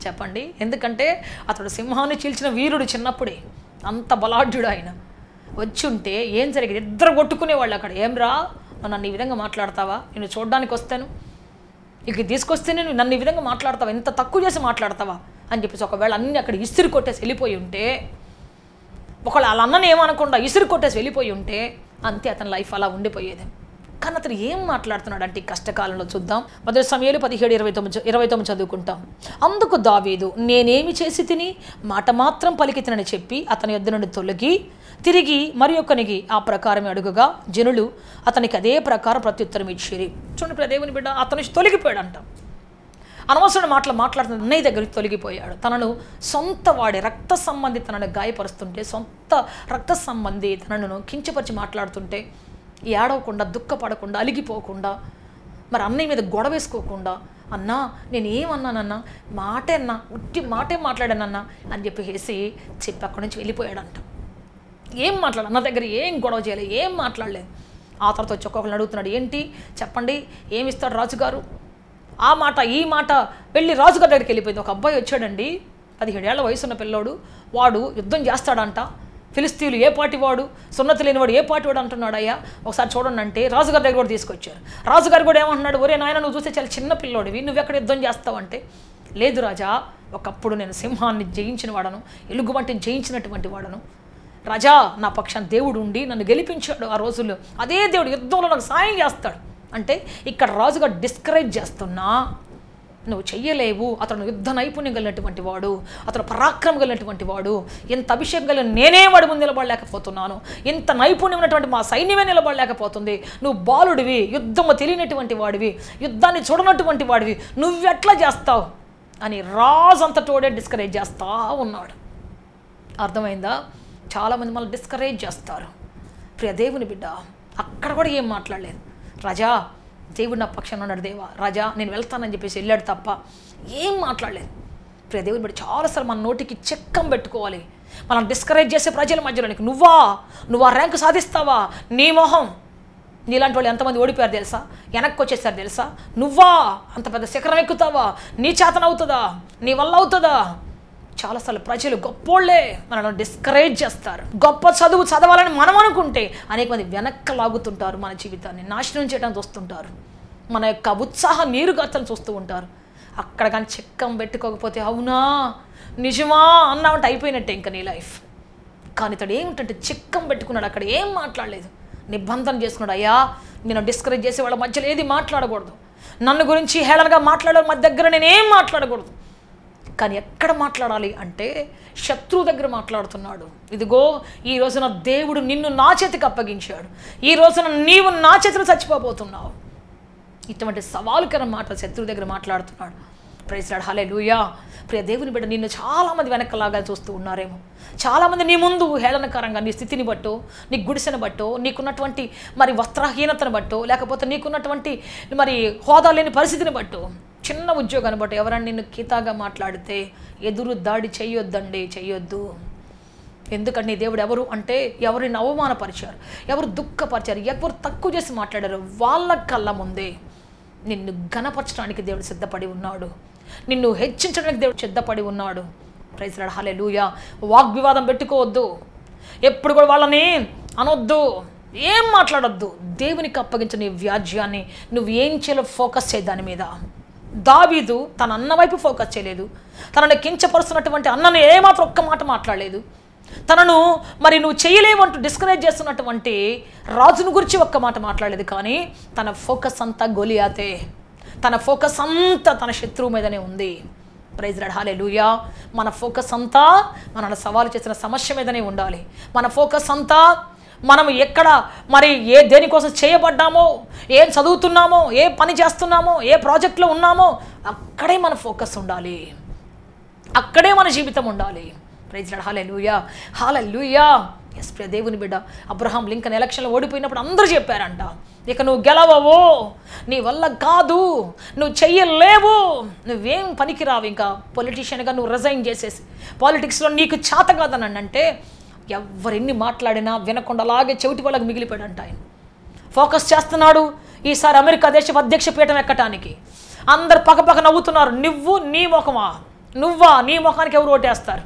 చెప్పండి, ఎందుకంటే అతడు సింహాన్ని చీల్చిన వీరుడు చిన్నప్పుడే, అంత బలాఢ్యుడు ఆయన. వచ్చి ఉంటే ఏం జరిగేది? ఇద్దరు కొట్టుకునేవాళ్ళు అక్కడ. ఏం రా నన్ను ఈ విధంగా మాట్లాడతావా? నేను చూడడానికి వస్తాను, ఇక తీసుకొస్తే నేను నన్ను ఈ విధంగా మాట్లాడతావా? ఎంత తక్కువ చేసి మాట్లాడతావా అని చెప్పేసి ఒకవేళ అన్నీ అక్కడ ఇసిరి కొట్టేసి వెళ్ళిపోయి ఉంటే, ఒకవేళ వాళ్ళ అన్నని ఏమనకుండా ఇసిరి కొట్టేసి వెళ్ళిపోయి ఉంటే అంతే, అతని లైఫ్ అలా ఉండిపోయేది. కానీ అతను ఏం మాట్లాడుతున్నాడు అంటే కష్టకాలంలో చూద్దాం. 1 సమూయేలు 17:29 చదువుకుంటాం. అందుకు దావీదు, నేనేమి చేసి తిని మాట మాత్రం పలికి తినని చెప్పి అతని యొద్ద నుండి తొలగి తిరిగి మరి ఒక్కనికి ఆ ప్రకారం అడుగుగా జనులు అతనికి అదే ప్రకారం ప్రత్యుత్తరం ఇచ్చిరి. చూడండి దేవుని బిడ్డ, అతను తొలగిపోయాడు అంట. అనవసరమైన మాటలు మాట్లాడుతున్న అన్నయ్య దగ్గరికి తొలగిపోయాడు. తనను సొంత వాడి రక్త సంబంధి తనను గాయపరుస్తుంటే, సొంత రక్త సంబంధి తనను కించపరిచి మాట్లాడుతుంటే ఏడవకుండా, దుఃఖపడకుండా, అలిగిపోకుండా, మరి అన్నయ్య మీద గొడవ వేసుకోకుండా, అన్నా నేను ఏమన్నానన్నా, మాటే అన్నా, ఉట్టి మాటే మాట్లాడానన్నా అని చెప్పేసి చెప్పి అక్కడి నుంచి వెళ్ళిపోయాడంట. ఏం మాట్లాడు, అన్న దగ్గర ఏం గొడవ చేయలేదు, ఏం మాట్లాడలేదు. ఆ తర్వాత వచ్చి ఒక్కొక్కరిని అడుగుతున్నాడు, ఏంటి చెప్పండి, ఏమిస్తాడు రాజుగారు? ఆ మాట ఈ మాట వెళ్ళి రాజుగారి దగ్గరికి వెళ్ళిపోయింది. ఒక అబ్బాయి వచ్చాడండి, 17 ఏళ్ల వయసున్న పిల్లోడు, వాడు యుద్ధం చేస్తాడంట, ఫిలిస్తీన్లు ఏ పార్టీ వాడు, సున్నతి లేనివాడు ఏ పార్టీ వాడు అంటున్నాడయ్యా, ఒకసారి చూడండి అంటే రాజుగారి దగ్గర కూడా తీసుకొచ్చారు. రాజుగారు కూడా ఏమంటున్నాడు, ఒరే నాయన నువ్వు చూస్తే చాలా చిన్న పిల్లోడివి, నువ్వెక్కడ యుద్ధం చేస్తావంటే, లేదు రాజా, ఒకప్పుడు నేను సింహాన్ని జయించిన వాడను, ఎలుగుబంటిని జయించినటువంటి వాడను. రాజా, నా పక్షాన్ని దేవుడు ఉండి నన్ను గెలిపించాడు ఆ రోజుల్లో, అదే దేవుడు యుద్ధంలో నాకు సాయం చేస్తాడు అంటే ఇక్కడ రాజుగా డిస్కరేజ్ చేస్తున్నా, నువ్వు చెయ్యలేవు, అతను యుద్ధ నైపుణ్యం కలిగినటువంటి వాడు, అతను పరాక్రమం కలిగినటువంటి వాడు, ఇంత అభిషేకం కలిగిన నేనే వాడి ముందు నిలబడలేకపోతున్నాను, ఇంత నైపుణ్యం ఉన్నటువంటి మా సైన్యమే నిలబడలేకపోతుంది, నువ్వు బాలుడివి, యుద్ధము తెలియనటువంటి వాడివి, యుద్ధాన్ని చూడనటువంటి వాడివి, నువ్వెట్లా చేస్తావు అని రాజు అంతటోడే డిస్కరేజ్ చేస్తూ ఉన్నాడు. అర్థమైందా? చాలామంది మళ్ళీ డిస్కరేజ్ చేస్తారు. ప్రియ దేవుని బిడ్డ అక్కడ కూడా ఏం మాట్లాడలేదు. రాజా, దేవుడు నా పక్షాన ఉన్నాడు, దేవా రాజా నేను వెళ్తానని చెప్పేసి వెళ్ళాడు తప్ప ఏం మాట్లాడలేదు. ప్రియ దేవుని బిడ్డ చాలాసార్లు మన నోటికి చెక్కం పెట్టుకోవాలి. మనం డిస్కరేజ్ చేసే ప్రజల మధ్యలోనికి నువ్వు ఆ ర్యాంకు సాధిస్తావా, నీ మొహం, నీలాంటి వాళ్ళు ఎంతమంది ఓడిపోయారు తెలుసా, వెనక్కి వచ్చేసారు తెలుసా, నువ్వా అంత పెద్ద శిఖరం ఎక్కుతావా, నీ చేతనవుతుందా, నీ వల్ల అవుతుందా. చాలాసార్లు ప్రజలు గొప్పోళ్లే మనల్ని డిస్కరేజ్ చేస్తారు. గొప్ప చదువు చదవాలని మనం అనుకుంటే అనేక మంది వెనక్కి లాగుతుంటారు, మన జీవితాన్ని నాశనం చేయడానికి చూస్తుంటారు, మన యొక్క ఉత్సాహ నీరుగార్తను చూస్తూ ఉంటారు. అక్కడ కానీ చెక్కం పెట్టుకోకపోతే అవునా నిజమా అన్నామంటే అయిపోయినట్టే ఇంకా నీ లైఫ్. కానీ ఇతడు ఏమిటంటే చెక్కం పెట్టుకున్నాడు, అక్కడ ఏం మాట్లాడలేదు, నిబంధన చేసుకున్నాడు. అయ్యా, నేను డిస్కరేజ్ చేసే వాళ్ళ మధ్యలో ఏది మాట్లాడకూడదు, నన్ను గురించి హేళనగా మాట్లాడే మా దగ్గర నేనేం మాట్లాడకూడదు. కానీ ఎక్కడ మాట్లాడాలి అంటే శత్రువు దగ్గర మాట్లాడుతున్నాడు. ఇదిగో ఈ రోజున దేవుడు నిన్ను నా చేతికి అప్పగించాడు, ఈ రోజున నీవు నా చేతిలో చచ్చిపోబోతున్నావు. ఇటువంటి సవాలుకర మాట శత్రువు దగ్గర మాట్లాడుతున్నాడు. ప్రైజ్ లార్డ్, హల్లెలూయా. ప్రియ దేవుని బిడ్డ నిన్ను చాలామంది వెనక్కలాగా చూస్తూ ఉన్నారేమో, చాలామంది నీ ముందు హేళనకరంగా నీ స్థితిని బట్టో, నీ గుడిసెను బట్టో, నీకున్నటువంటి మరి వస్త్రహీనతను బట్టో, లేకపోతే నీకున్నటువంటి మరి హోదా లేని పరిస్థితిని బట్టో, చిన్న ఉద్యోగాన్ని బట్టి ఎవరైనా నిన్ను కీతాగా మాట్లాడితే ఎదురు దాడి చెయ్యొద్దు. ఎందుకంటే నీ దేవుడు ఎవరు అంటే ఎవరు నిన్ను అవమానపరిచారు, ఎవరు దుఃఖపరిచారు, ఎవరు తక్కువ చేసి మాట్లాడారు వాళ్ళ కళ్ళ ముందే నిన్ను ఘనపరచడానికి దేవుడు సిద్ధపడి ఉన్నాడు, నిన్ను హెచ్చించడానికి దేవుడు సిద్ధపడి ఉన్నాడు. ప్రైజ్ లార్డ్, హల్లెలూయా. వాగ్వివాదం పెట్టుకోవద్దు, ఎప్పుడు కూడా వాళ్ళని అనొద్దు, ఏం మాట్లాడొద్దు. దేవునికి అప్పగించిన నీ వ్యాజ్యాన్ని నువ్వు ఏం చేయాలో ఫోకస్ చేయి దాని మీద. దావీదు తన అన్న వైపు ఫోకస్ చేయలేదు, తనను కించపరుస్తున్నటువంటి అన్నను ఏమాత్రం ఒక్క మాట మాట్లాడలేదు, తనను మరి నువ్వు చేయలేవు అంటూ డిస్కరేజ్ చేస్తున్నటువంటి రాజును గురించి ఒక్క మాట మాట్లాడలేదు. కానీ తన ఫోకస్ అంతా గొలియాతే, తన ఫోకస్ అంతా తన శత్రువు మీదనే ఉంది. ప్రైజ్ లార్డ్, హల్లెలూయా. మన ఫోకస్ అంతా మనల్ని సవాలు చేసిన సమస్య మీదనే ఉండాలి. మన ఫోకస్ అంతా మనం ఎక్కడ మరి దేనికోసం చేయబడ్డామో, ఏం చదువుతున్నామో, ఏ పని చేస్తున్నామో, ఏ ప్రాజెక్ట్లో ఉన్నామో అక్కడే మన ఫోకస్ ఉండాలి, అక్కడే మన జీవితం ఉండాలి. ప్రైజ్ లార్డ్, హల్లెలూయా, హల్లెలూయా. ఎస్ ప్రియ దేవుని బిడ్డ, అబ్రహాం లింకన్ ఎలక్షన్లో ఓడిపోయినప్పుడు అందరూ చెప్పారంట, ఇక నువ్వు గెలవవు, నీ వల్ల కాదు, నువ్వు చెయ్యలేవు, నువ్వేం పనికిరావు, ఇంకా పొలిటీషియన్గా నువ్వు రిజైన్ చేసేసి పాలిటిక్స్లో నీకు చేత కాదని అంటే ఎవరెన్ని మాట్లాడినా వినకుండా అలాగే చెవిటి వాళ్ళకి మిగిలిపోయాడంట. ఆయన ఫోకస్ చేస్తున్నాడు ఈసారి అమెరికా దేశ అధ్యక్ష పీఠం ఎక్కటానికి. అందరు పక్కపక్క నవ్వుతున్నారు, నువ్వు నీ ముఖమా, నువ్వా, నీ ముఖానికి ఎవరు ఓటేస్తారు,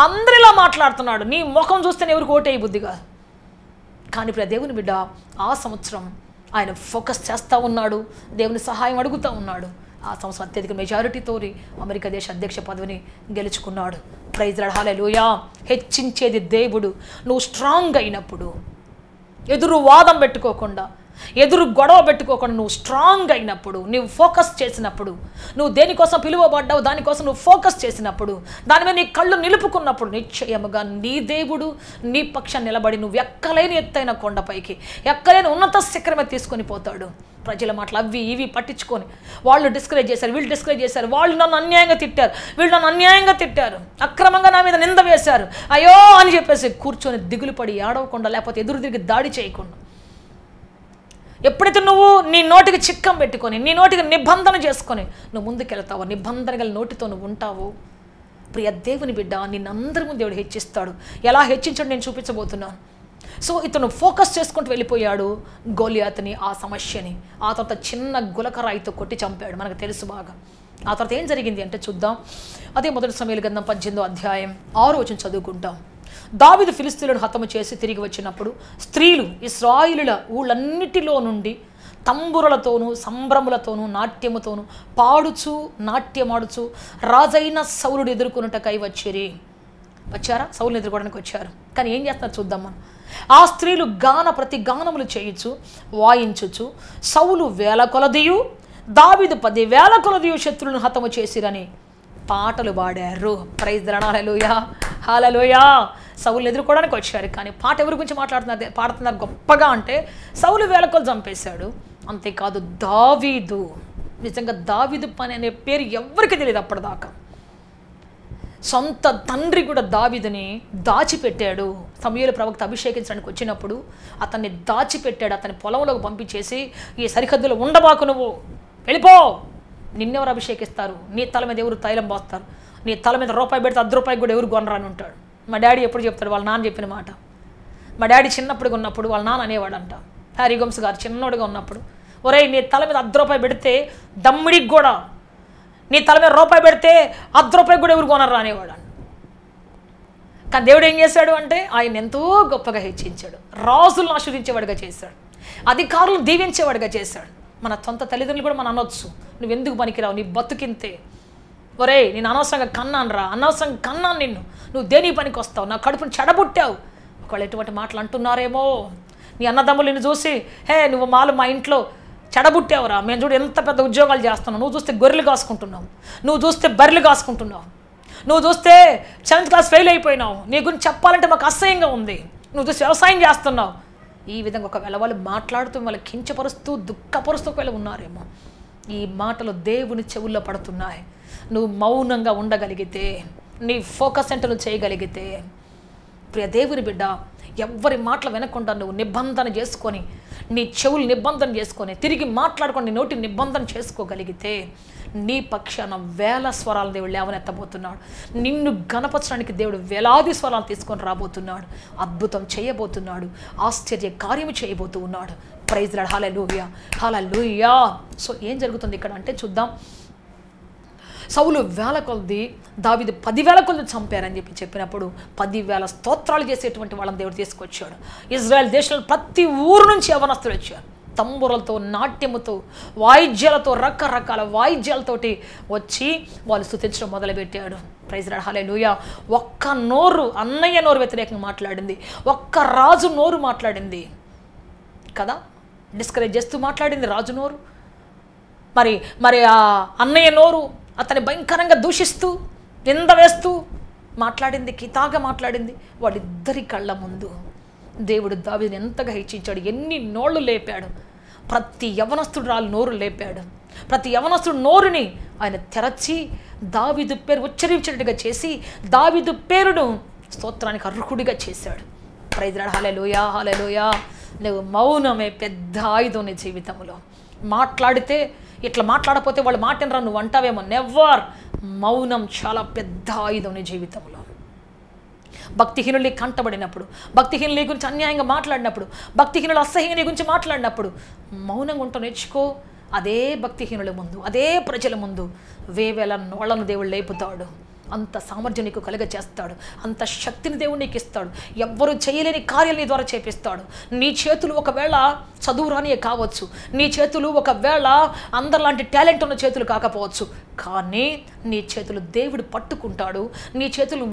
అందరు ఇలా మాట్లాడుతున్నాడు, నీ ముఖం చూస్తేనే ఎవరికి ఓటేయ బుద్ధిగా. కానీ ఇప్పుడు దేవుని బిడ్డ ఆ సంవత్సరం ఆయన ఫోకస్ చేస్తూ ఉన్నాడు, దేవుని సహాయం అడుగుతూ ఉన్నాడు. ఆ సంవత్సరం అత్యధిక మెజారిటీతో అమెరికా దేశ అధ్యక్ష పదవిని గెలుచుకున్నాడు. ప్రైజ్ లార్డ్, హల్లెలూయా. హెచ్చించేది దేవుడు. నువ్వు స్ట్రాంగ్ అయినప్పుడు, ఎదురు వాదం పెట్టుకోకుండా, ఎదురు గొడవ పెట్టుకోకుండా నువ్వు స్ట్రాంగ్ అయినప్పుడు, నువ్వు ఫోకస్ చేసినప్పుడు, నువ్వు దేనికోసం పిలువబడ్డావు దానికోసం నువ్వు ఫోకస్ చేసినప్పుడు, దాని మీద నీ కళ్ళు నిలుపుకున్నప్పుడు నిశ్చయముగా నీ దేవుడు నీ పక్షాన్ని నిలబడి నువ్వు ఎక్కలేని ఎత్తైన కొండపైకి, ఎక్కలేని ఉన్నత శిఖరమే తీసుకొని పోతాడు. ప్రజల మాటలు అవి ఇవి పట్టించుకొని వాళ్ళు డిస్కరేజ్ చేశారు, వీళ్ళు డిస్కరేజ్ చేశారు, వాళ్ళు నన్ను అన్యాయంగా తిట్టారు, వీళ్ళు నన్ను అన్యాయంగా తిట్టారు, అక్రమంగా నా మీద నింద వేశారు, అయ్యో అని చెప్పేసి కూర్చొని దిగులు పడి ఏడవకుండా, లేకపోతే ఎదురు తిరిగి దాడి చేయకుండా, ఎప్పుడైతే నువ్వు నీ నోటికి చిక్కం పెట్టుకొని, నీ నోటికి నిబంధన చేసుకొని నువ్వు ముందుకెళ్తావో, నిబంధన గల నోటితో నువ్వు ఉంటావు, ప్రియ దేవుని బిడ్డ నిన్నందరి ముందు దేవుడు హెచ్చిస్తాడు. ఎలా హెచ్చించడం నేను చూపించబోతున్నాను. సో ఇతను ఫోకస్ చేసుకుంటూ వెళ్ళిపోయాడు గోలియాతుని, ఆ సమస్యని. ఆ తర్వాత చిన్న గులకరాయితో కొట్టి చంపాడు, మనకు తెలుసు బాగా. ఆ తర్వాత ఏం జరిగింది అంటే చూద్దాం. అదే మొదటి సమూయేలు గ్రంథం 18వ అధ్యాయం 6వ వచనం చదువుకుంటాం. దావీదు ఫిలిష్తీయులను హతము చేసి తిరిగి వచ్చినప్పుడు స్త్రీలు ఇశ్రాయేలుల ఊళ్ళన్నిటిలో నుండి తంబురలతోనూ సంభ్రములతోనూ నాట్యముతోనూ పాడుచు నాట్యమాడుచు రాజైన సౌలుడు ఎదుర్కొనుటకై వచ్చారా? సౌలుని ఎదుర్కోవడానికి వచ్చారు. కానీ ఏం చేస్తున్నారు చూద్దాం మనం. ఆ స్త్రీలు ప్రతి గానములు చేయుచు వాయించుచు సౌలు 1000 కొలదియు దావీదు 10,000 కొలదియు శత్రువులను హతము చేసిరని పాటలు పాడారు. Praise the Lord. Hallelujah, hallelujah. సౌలుని ఎదుర్కోవడానికి వచ్చారు. కానీ పాట ఎవరి గురించి పాడుతున్నారు గొప్పగా అంటే సౌలు 1000 కొలు చంపేశాడు. అంతేకాదు దావీదు, నిజంగా దావీదు పని అనే పేరు ఎవరికి తెలియదు అప్పటిదాకా. సొంత తండ్రి కూడా దావీదుని దాచిపెట్టాడు. సమూయేలు ప్రవక్త అభిషేకించడానికి వచ్చినప్పుడు అతన్ని దాచిపెట్టాడు. అతని పొలంలోకి పంపించేసి, ఈ సరిహద్దులో ఉండబాకు, నువ్వు వెళ్ళిపో, నిన్నెవరు అభిషేకిస్తారు, నీ తల మీద ఎవరు తైలం పోస్తారు, నీ తల మీద రూపాయి పెడితే 10 రూపాయలు కూడా ఎవరు కొనరాని ఉంటాడు. మా డాడీ ఎప్పుడు చెప్తాడు, వాళ్ళ నాన్న చెప్పిన మాట. మా డాడీ చిన్నప్పుడుగా ఉన్నప్పుడు వాళ్ళ నాన్న అనేవాడంట, హ్యారీగోమ్స్ గారు చిన్నోడుగా ఉన్నప్పుడు, ఒరేయ్ నీ తల మీద 10 రూపాయలు పెడితే దమ్మిడికి కూడా, నీ తల మీద రూపాయి పెడితే 10 రూపాయలు కూడా ఎవరు కొనరా అనేవాడు. కానీ దేవుడు ఏం చేశాడు అంటే ఆయన ఎంతో గొప్పగా హెచ్చించాడు. రాజులను ఆశీర్వించేవాడిగా చేశాడు, అధికారులను దీవించేవాడిగా చేశాడు. మన సొంత తల్లిదండ్రులు కూడా మనం అనొచ్చు, నువ్వెందుకు పనికిరావు, నీ బతుకింతే, ఒరే నేను అనవసరంగా కన్నాను, అనవసరంగా కన్నాను నిన్ను, నువ్వు దేనికి పనికి వస్తావు, నా కడుపుని చెడబుట్టావు. ఒకవేళ ఎటువంటి మాటలు అంటున్నారేమో, నీ అన్నదమ్ములు నిన్ను చూసి, హే నువ్వు మా ఇంట్లో చెడబుట్టావురా, మేము చూడు ఎంత పెద్ద ఉద్యోగాలు చేస్తున్నావు, నువ్వు చూస్తే గొర్రెలు కాసుకుంటున్నావు, నువ్వు చూస్తే బర్రెలు కాసుకుంటున్నావు, నువ్వు చూస్తే 7th క్లాస్ ఫెయిల్ అయిపోయినావు, నీ గురించి చెప్పాలంటే మాకు అసహ్యంగా ఉంది, నువ్వు చూసి వ్యవసాయం చేస్తున్నావు. ఈ విధంగా ఒకవేళ వాళ్ళు మాట్లాడుతూ వాళ్ళు కించపరుస్తూ దుఃఖపరుస్తూ ఒకవేళ ఉన్నారేమో, ఈ మాటలు దేవుని చెవుల్లో పడుతున్నాయి. నువ్వు మౌనంగా ఉండగలిగితే, నీ ఫోకస్ అంటే నువ్వు చేయగలిగితే, ప్రియ దేవుని బిడ్డ, ఎవ్వరి మాటలు వినకుండా నువ్వు నిబంధన చేసుకొని, నీ చెవులు నిబంధన చేసుకొని, తిరిగి మాట్లాడుకొని నీ నోటిని నిబంధన చేసుకోగలిగితే, నీ పక్షాన 1000 స్వరాలు దేవుడు లేవనెత్తబోతున్నాడు. నిన్ను గణపరచడానికి దేవుడు వేలాది స్వరాలు తీసుకొని రాబోతున్నాడు. అద్భుతం చేయబోతున్నాడు, ఆశ్చర్య కార్యము చేయబోతూ ఉన్నాడు. Praise the Lord. Hallelujah, hallelujah. So ఏం జరుగుతుంది ఇక్కడ అంటే చూద్దాం. సౌలు 1000 కొలది, దావీదు 10,000 కొలది చంపారని చెప్పినప్పుడు 10,000 స్తోత్రాలు చేసేటువంటి వాళ్ళని దేవుడు తీసుకొచ్చాడు. ఇజ్రాయెల్ దేశంలో ప్రతి ఊరు నుంచి యవనస్తులు వచ్చారు. తంబురలతో, నాట్యముతో, వాయిద్యాలతో, రకరకాల వాయిద్యాలతోటి వచ్చి వాళ్ళు స్తుతించడం మొదలుపెట్టాడు. Praise the Lord. హల్లెలూయా. ఒక్క నోరు, అన్నయ్య నోరు వ్యతిరేకంగా మాట్లాడింది, ఒక్క రాజు నోరు మాట్లాడింది కదా, డిస్కరేజ్ చేస్తూ మాట్లాడింది రాజు నోరు. మరి ఆ అన్నయ్య నోరు అతన్ని భయంకరంగా దూషిస్తూ నింద వేస్తూ మాట్లాడింది, కితాగా మాట్లాడింది. వాళ్ళిద్దరి కళ్ళ ముందు దేవుడు దావీదుని ఎంతగా హెచ్చించాడు, ఎన్ని నోళ్ళు లేపాడు. ప్రతి యవనస్తుడు రాళ్ళు నోరు లేపాడు. ప్రతి యవనస్తుడు నోరుని ఆయన తెరచి దావీదు పేరు ఉచ్చరించేట్టుగా చేసి దావీదు పేరును స్తోత్రానికి అర్హుడిగా చేశాడు. Praise the Lord. Hallelujah, hallelujah. నువ్వు మౌనమే పెద్ద ఆయుధం నీ జీవితంలో. మాట్లాడితే ఇట్లా మాట్లాడకపోతే వాళ్ళు మాటనరా నువ్వు అంటావేమో, నెవర్. మౌనం చాలా పెద్ద ఆయుధం నీ జీవితంలో. భక్తిహీనులు కంటబడినప్పుడు, భక్తిహీనుల గురించి అన్యాయంగా మాట్లాడినప్పుడు, భక్తిహీనులు అసహ్యం గురించి మాట్లాడినప్పుడు మౌనంగా ఉంటావు, నేర్చుకో. అదే భక్తిహీనుల ముందు, అదే ప్రజల ముందు 1000 నోళ్లను దేవుడు లేపుతాడు. అంత సామర్థ్యం నీకు కలుగ చేస్తాడు, అంత శక్తిని దేవుడు నీకు ఇస్తాడు. ఎవ్వరూ చేయలేని కార్యాలు నీ ద్వారా చేపిస్తాడు. నీ చేతులు ఒకవేళ చదువురానియే కావచ్చు, నీ చేతులు ఒకవేళ అందరిలాంటి టాలెంట్ ఉన్న చేతులు కాకపోవచ్చు, కానీ నీ చేతులు దేవుడు పట్టుకుంటాడు. నీ చేతులు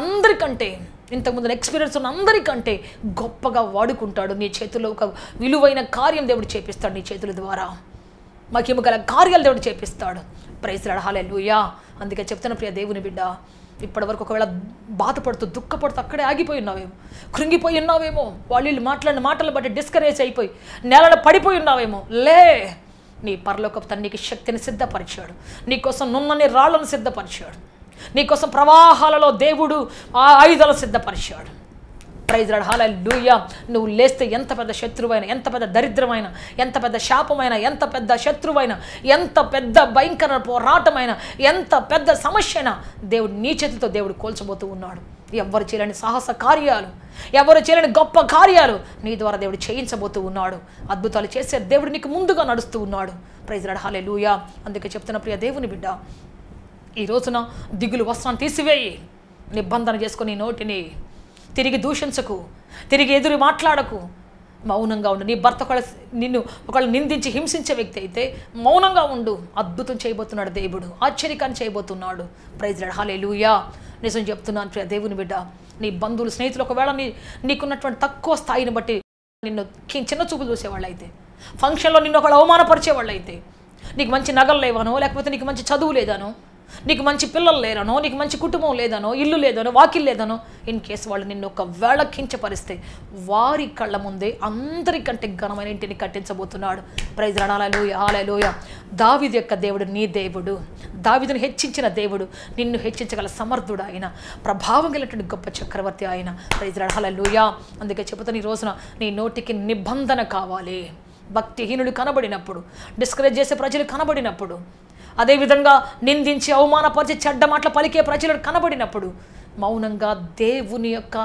అందరికంటే, ఇంతకుముందు ఎక్స్పీరియన్స్ ఉన్న అందరికంటే గొప్పగా వాడుకుంటాడు. నీ చేతుల్లో ఒక విలువైన కార్యం దేవుడు చేపిస్తాడు. నీ చేతుల ద్వారా మహిమ గల కార్యాలు దేవుడు చేపిస్తాడు. Praise the Lord. హల్లెలూయా. అందుకే చెప్తున్న ప్రియ దేవుని బిడ్డ, ఇప్పటి వరకు ఒకవేళ బాధపడుతూ దుఃఖపడుతూ అక్కడే ఆగిపోయి ఉన్నావేమో, కృంగిపోయి ఉన్నావేమో, వాళ్ళు మాట్లాడిన మాటలు బట్టి డిస్కరేజ్ అయిపోయి నేలలో పడిపోయి ఉన్నావేమో. లే, నీ పరలోకపు తండ్రి నీకు శక్తిని సిద్ధపరిచాడు, నీకోసం నున్నని రాళ్లను సిద్ధపరిచాడు, నీకోసం ప్రవాహాలలో దేవుడు ఆ ఆయుధాలను సిద్ధపరిచాడు. Praise the Lord. హల్లెలూయా. నువ్వు లేస్తే ఎంత పెద్ద శత్రువైనా, ఎంత పెద్ద దరిద్రమైన, ఎంత పెద్ద శాపమైన, ఎంత పెద్ద శత్రువైన, ఎంత పెద్ద భయంకర పోరాటమైన, ఎంత పెద్ద సమస్య అయినా దేవుడు నీ చేతితో దేవుడు కోల్చబోతూ ఉన్నాడు. ఎవరు చేయలేని సాహస కార్యాలు, ఎవరు చేయలేని గొప్ప కార్యాలు నీ ద్వారా దేవుడు చేయించబోతూ ఉన్నాడు. అద్భుతాలు చేసే దేవుడు నీకు ముందుగా నడుస్తూ ఉన్నాడు. Praise the Lord. హల్లెలూయా. అందుకే చెప్తున్న ప్రియ దేవుని బిడ్డ, ఈ రోజున దిగులు వస్త్రాన్ని తీసివేయి, నిబంధన చేసుకొని నోటిని తిరిగి దూషించకు, తిరిగి ఎదురు మాట్లాడకు, మౌనంగా ఉండు. నీ భర్త ఒకళ్ళు నిందించి హింసించే వ్యక్తి అయితే మౌనంగా ఉండు. అద్భుతం చేయబోతున్నాడు దేవుడు, ఆశ్చర్యకాన్ని చేయబోతున్నాడు. ప్రైజ్ లార్డ్, హల్లెలూయా. నిజం చెప్తున్నాను ప్రియ దేవుని బిడ్డ, నీ బంధువులు, స్నేహితులు ఒకవేళ నీకున్నటువంటి తక్కువ స్థాయిని బట్టి నిన్ను చిన్న చూపులు చూసేవాళ్ళు అయితే, ఫంక్షన్లో నిన్ను ఒకళ్ళు అవమానపరిచేవాళ్ళు అయితే, నీకు మంచి నగలు లేవనో, లేకపోతే నీకు మంచి చదువు లేదనో, నీకు మంచి పిల్లలు లేరనో, నీకు మంచి కుటుంబం లేదనో, ఇల్లు లేదనో, వాకిల్ లేదనో, ఇన్ కేసు వాళ్ళు నిన్ను ఒకవేళ కించపరిస్తే వారి కళ్ళ ముందే అందరికంటే ఘనమైన ఇంటిని కట్టించబోతున్నాడు. ప్రైజ్ లార్డ్, హల్లెలూయా, హల్లెలూయా. దావీదు యొక్క దేవుడు నీ దేవుడు, దావీదును హెచ్చించిన దేవుడు, నిన్ను హెచ్చించగల సమర్థుడు ఆయన, ప్రభావం కలిగినటువంటి గొప్ప చక్రవర్తి ఆయన. Praise lord, hallelujah. అందుకే చెబుతాను, ఈ రోజున నీ నోటికి నిబంధన కావాలి. భక్తిహీనుడు కనబడినప్పుడు, డిస్కరేజ్ చేసే ప్రజలు కనబడినప్పుడు, అదేవిధంగా నిందించి అవమానపరిచి చెడ్డ మాటలు పలికే ప్రజలు కనబడినప్పుడు, మౌనంగా దేవుని యొక్క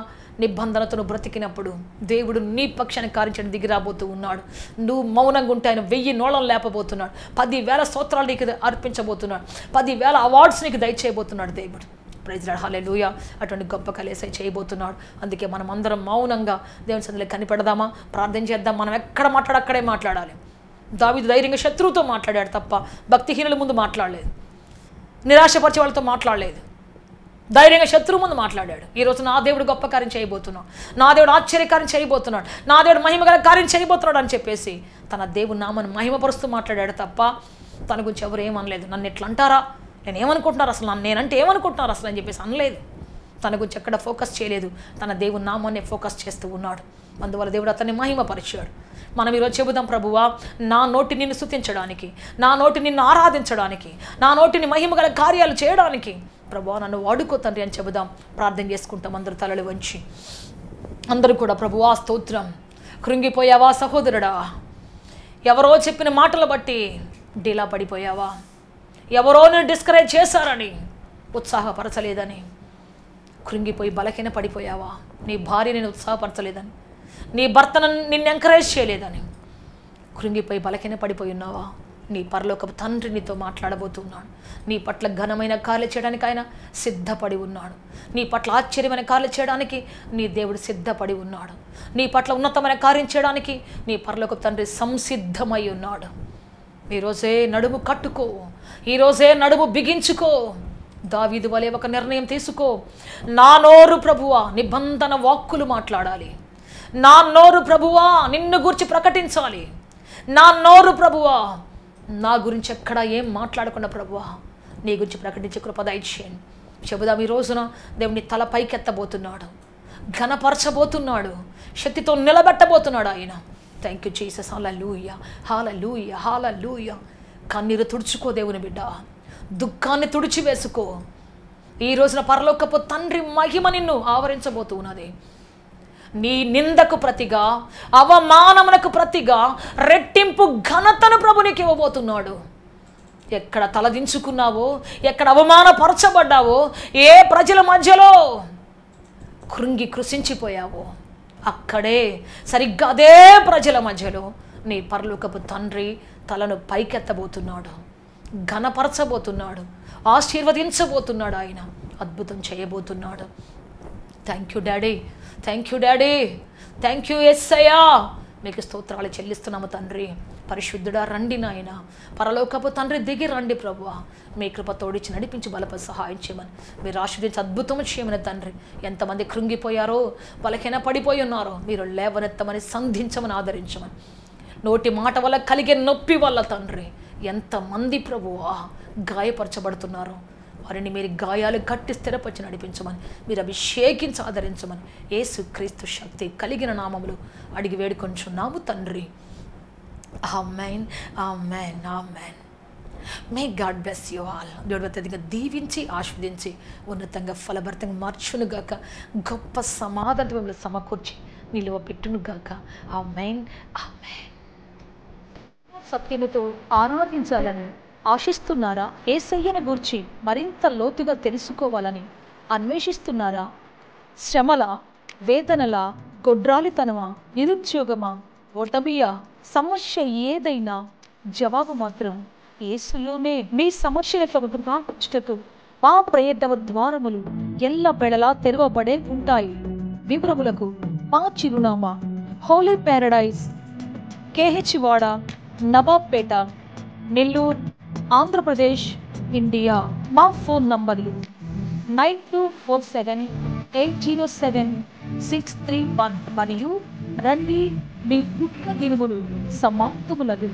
నిబంధనతను బ్రతికినప్పుడు దేవుడు నీ పక్షాన్ని కార్యించడం దిగిరాబోతూ ఉన్నాడు. నువ్వు మౌనంగా ఉంటే ఆయన 1000 నోళ్ళను లేపబోతున్నాడు, 10,000 స్తోత్రాలు నీకు అర్పించబోతున్నాడు, 10,000 అవార్డ్స్ నీకు దయచేయబోతున్నాడు దేవుడు. ప్రైజ్ లార్డ్, హల్లెలూయా. అటువంటి గొప్ప కలిసే చేయబోతున్నాడు. అందుకే మనం అందరం మౌనంగా దేవుని సన్నిధిలో కనిపెడదామా, ప్రార్థన చేద్దాం. మనం ఎక్కడ అక్కడే మాట్లాడాలి. దావీదు ధైర్యంగా శత్రువుతో మాట్లాడాడు తప్ప భక్తిహీనుల ముందు మాట్లాడలేదు, నిరాశపరిచే వాళ్ళతో మాట్లాడలేదు, ధైర్యంగా శత్రువు ముందు మాట్లాడాడు. ఈరోజు నా దేవుడు గొప్ప కార్యం చేయబోతున్నాడు, నా దేవుడు ఆశ్చర్యకార్యం చేయబోతున్నాడు, నా దేవుడు మహిమగల కార్యం చేయబోతున్నాడు అని చెప్పేసి తన దేవుడు నామను మహిమపరుస్తూ మాట్లాడాడు తప్ప తన గురించి ఎవరు ఏమనలేదు. నన్ను ఎట్లా అంటారా, నేను ఏమనుకుంటున్నారు అసలు, నేనంటే ఏమనుకుంటున్నారు అసలు అని చెప్పేసి అనలేదు. తన గురించి ఎక్కడ ఫోకస్ చేయలేదు, తన దేవుని నామాన్ని ఫోకస్ చేస్తూ ఉన్నాడు. అందువల్ల దేవుడు అతన్ని మహిమపరిచాడు. మనం ఈరోజు చెబుదాం, ప్రభువా నా నోటి నిన్ను స్తుతించడానికి, నా నోటి నిన్ను ఆరాధించడానికి, నా నోటిని మహిమగల కార్యాలు చేయడానికి ప్రభువా నన్ను వాడుకో తండ్రి అని చెబుదాం. ప్రార్థన చేసుకుంటాం అందరూ తలలు వంచి. అందరూ కూడా ప్రభువా స్తోత్రం. కృంగిపోయావా సహోదరుడా? ఎవరో చెప్పిన మాటలు బట్టి డీలా పడిపోయావా? ఎవరో నేను డిస్కరేజ్ చేశారని, ఉత్సాహపరచలేదని కృంగిపోయి బలహీన పడిపోయావా? నీ భార్య నేను ఉత్సాహపరచలేదని, నీ భర్తను నిన్ను ఎంకరేజ్ చేయలేదని కృంగిపోయి బలహీన పడిపోయి ఉన్నావా? నీ పరలోకపు తండ్రి నీతో మాట్లాడబోతున్నాడు. నీ పట్ల ఘనమైన కార్యాలు చేయడానికి ఆయన సిద్ధపడి ఉన్నాడు. నీ పట్ల ఆశ్చర్యమైన కార్యాలు చేయడానికి నీ దేవుడు సిద్ధపడి ఉన్నాడు. నీ పట్ల ఉన్నతమైన కార్యం చేయడానికి నీ పరలోకపు తండ్రి సంసిద్ధమై ఉన్నాడు. ఈరోజే నడుము కట్టుకో, ఈరోజే నడుము బిగించుకో. దావీదు వలె ఒక నిర్ణయం తీసుకో. నా నోరు ప్రభువా నిబంధన వాక్కులు మాట్లాడాలి, నా నోరు ప్రభువా నిన్ను గురించి ప్రకటించాలి, నా నోరు ప్రభువా నా గురించి ఎక్కడ ఏం మాట్లాడకుండా ప్రభువా నీ గురించి ప్రకటించే కృప దయచేయండి. చెబుదాం, ఈ రోజున దేవుని తల పైకెత్తబోతున్నాడు, ఘనపరచబోతున్నాడు, శక్తితో నిలబెట్టబోతున్నాడు ఆయన. Thank you Jesus. Hallelujah, hallelujah, hallelujah. కన్నీరు తుడుచుకో దేవుని బిడ్డ, దుఃఖాన్ని తుడిచివేసుకో. ఈ రోజున పరలోకపు తండ్రి మహిమ నిన్ను ఆవరించబోతున్నది. నీ నిందకు ప్రతిగా, అవమానమునకు ప్రతిగా రెట్టింపు ఘనతను ప్రభు నీకు ఇవ్వబోతున్నాడు. ఎక్కడ తలదించుకున్నావో, ఎక్కడ అవమానపరచబడ్డావో, ఏ ప్రజల మధ్యలో కృంగి కృషించిపోయావో, అక్కడే సరిగ్గా అదే ప్రజల మధ్యలో నీ పరలోకపు తండ్రి తలను పైకెత్తబోతున్నాడు, ఘనపరచబోతున్నాడు, ఆశీర్వదించబోతున్నాడు, ఆయన అద్భుతం చేయబోతున్నాడు. Thank you daddy, thank you daddy, thank you యేసయ్యా. మీకు స్తోత్రాలు చెల్లిస్తున్నాము తండ్రి. పరిశుద్ధుడా రండి నాయన, పరలోకపు తండ్రి దిగి రండి ప్రభువా. మీ కృప తోడిచి నడిపించి బలపడి సహాయం చేయమని, మీరు ఆశీర్వదించి అద్భుతం చేయమని తండ్రి. ఎంతమంది కృంగిపోయారో, బలహీన పడిపోయి ఉన్నారో మీరు లేవనెత్తమని, సంధించమని, ఆదరించమని. నోటి మాట వల్ల కలిగే నొప్పి వల్ల తండ్రి ఎంతమంది ప్రభువా గాయపరచబడుతున్నారో వారిని మీరు గాయాలు కట్టి స్థిరపరిచి నడిపించమని, మీరు అభిషేకించి ఆదరించమని యేసుక్రీస్తు శక్తి కలిగిన నామములు అడిగి వేడుకొంచున్నాము తండ్రి. Amen, amen, amen. May God bless you all. దేవుడు అత్యధికంగా దీవించి ఆస్వాదించి ఉన్నతంగా ఫలభరితంగా మార్చునుగాక, గొప్ప సమాధానం మిమ్మల్ని సమకూర్చి నిలువ పెట్టునుగాక. ఆమేన్, ఆమేన్. సత్యముతో ఆరాధించాలని ఆశిస్తున్నారా? యేసయ్యను గూర్చి మరింత లోతుగా తెలుసుకోవాలని అన్వేషిస్తున్నారా? శ్రమల, వేదనల, గొడ్రాలితనమా, నిరుద్యోగమా, ఓటమియా, సమస్య ఏదైనా జవాబు మాత్రం యేసులోనే. మీ సమస్యలకు కాచుటకు మా ప్రయత్న ద్వారములు ఎల్ల బెడలా తెరవబడే ఉంటాయి. వివరములకు మా చిరునామా హోలీ ప్యారడైజ్, KH వాడ, నవాబ్పేట, నెల్లూరు, ఆంధ్రప్రదేశ్, ఇండియా. మా ఫోన్ నంబర్లు 9247807631 మరియు రండి, మీ పుట్టిన దినములు సమాప్తములగు.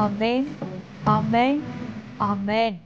ఆమేన్, ఆమేన్, ఆమేన్.